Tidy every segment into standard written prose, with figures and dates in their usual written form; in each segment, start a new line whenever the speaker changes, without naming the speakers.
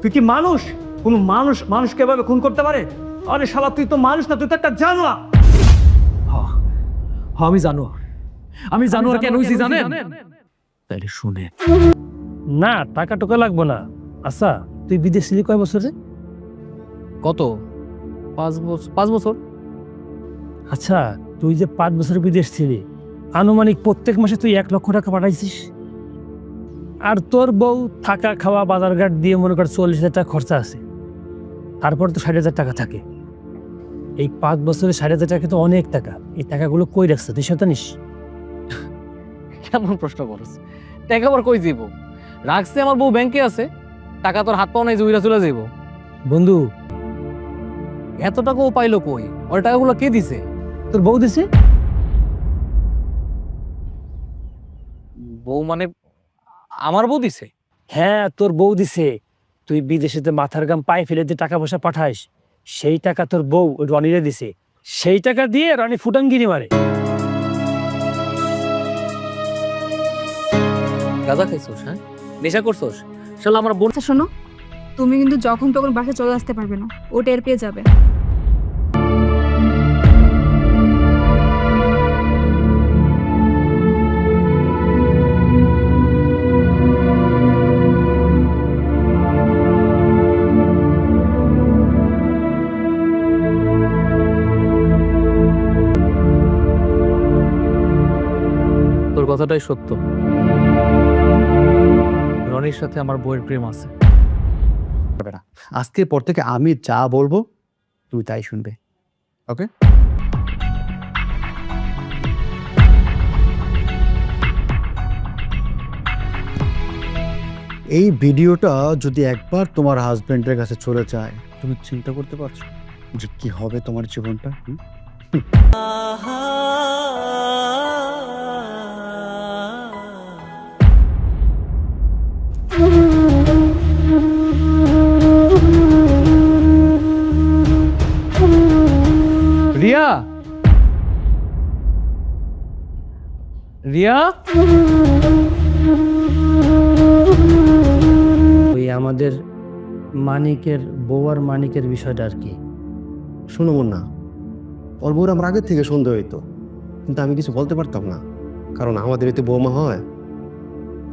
তুই কি মানুষ? কোনো মানুষকে এভাবে খুন করতে পারে? আরে শালা, তুই তো মানুষ না, তুই তো একটা জানোয়ার।
আমি জানোয়ার কেন হইছি জানেন? তাইলে শুনে
না, টাকা টোকা লাগবো না। আচ্ছা, তুই বিদেশ ছিলি কয় বছরে?
কত 5 বছর।
আচ্ছা, তুই যে 5 বছর বিদেশ ছিলি, আনুমানিক প্রত্যেক মাসে তুই 1 লক্ষ টাকা পাঠাইছিস। আর তোর বউ থাকা খাওয়া বাজারঘাট দিয়ে মনে কর 40,000 টাকা খরচা আছে। তারপর তো 60,000 টাকা থাকে। এই 5 বছরে 60,000 টাকা তো অনেক টাকা। এই টাকাগুলো কই রাখছে তুই সেটা জানিস?
কেমন প্রশ্ন করছ? টাকা আবার কই দিব? রাখছে আমার বউ ব্যাংকে আছে, টাকা তোর হাত পাও নাই যে উইরা চলে যাইব।
বন্ধু,
এত টাকাও পাইলো কই? ওর টাকাগুলো কে দিছে?
তোর বউ দিছে?
বউ মানে আমার বউ দিছে?
হ্যাঁ, তোর বউ দিছে। তুই বিদেশেতে মাথার গাম পায়ে ফেলে যে টাকা পয়সা পাঠাইস, সেই টাকা তোর বউ রনিরে দিছে। সেই টাকা দিয়ে রনি ফুটাঙ্গিরি মারে।
গাঁজা খাইছোস? হ্যাঁ, নেশা করছোস? শালা আমার বোন।
আচ্ছা শোনো, তুমি কিন্তু যখন তখন বাসায় চলে আসতে পারবে না, ও টের পেয়ে যাবে।
তোর কথাটাই সত্য। রনির সাথে আমার বউয়ের প্রেম আছে।
আজকের পর থেকে আমি যা বলবো তুমি তাই শুনবে, ওকে? এই ভিডিওটা যদি একবার তোমার হাজবেন্ডের কাছে চলে যায়, তুমি চিন্তা করতে পারছো যে কি হবে তোমার জীবনটা?
রিয়া, রিয়া,
ওই আমাদের মানিকের বউ আর মানিকের বিষয়টা আর কি।
শোনো না, ওর বউর আমার আগে থেকে সন্দেহ হইতো, কিন্তু আমি কিছু বলতে পারতাম না, কারণ আমাদের এতে বৌমা হয়,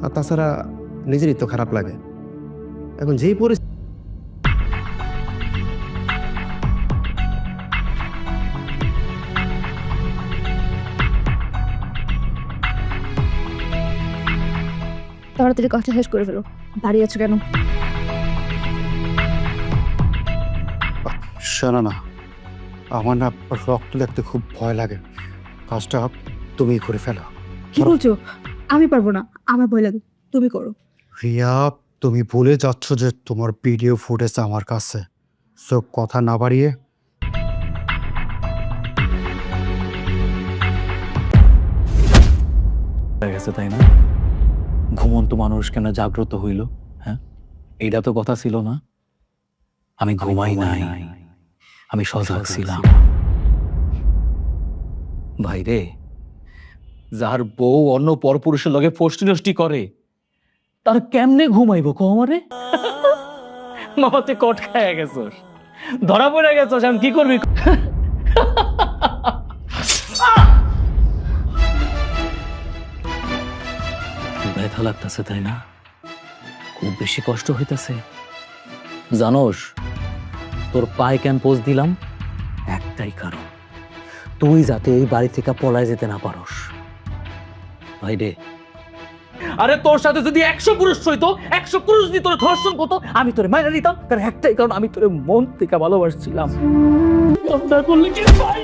আর তাছাড়া নিজেরই তো খারাপ লাগে। এখন যেই পরিস্থিতি
তাড়াতাড়ি কথা শেষ করে ফেলো, দাঁড়িয়ে আছো কেন?
শোনো না, আমার না রক্ত দেখতে খুব ভয় লাগে, কাজটা তুমি করে ফেলো।
কি বলছো? আমি পারবো না, আমার ভয় লাগে, তুমি করো।
রিয়া, তুমি ভুলে যাচ্ছ যে তোমার ভিডিও ফুটেজ আমার কাছে, সো কথা না বাড়িয়ে
গেছে তাই না? ঘুমন্ত মানুষ কেন জাগ্রত হইল? হ্যাঁ, এইটা তো কথা ছিল না। আমি ঘুমাই নাই, আমি সজাগ ছিলাম। ভাই রে, যার বউ অন্য পরপুরুষের লগে ফষ্টি নষ্টি করে, তার কেমনে ঘুমাইব কো আমারে? মামা তুই কট খাইয়া গেছস, ধরা পড়ে গেছস, এখন কি করবি? ব্যথা লাগতেছে তাই না? খুব বেশি কষ্ট হইতাছে। জানোস তোর পায়ে কেন পোজ দিলাম? একটাই কারণ, তুই যাতে এই বাড়ি থেকে পলায় যেতে না পারস। ভাই রে, আরে তোর সাথে যদি 100 পুরুষ হইতো, 100 পুরুষ দিয়ে তোর ধর্ষণ করতো, আমি তোরে মাইনা নিতাম। তার একটাই কারণ, আমি তোরে মন থেকে ভালোবাসছিলাম। করলে কি ভাই?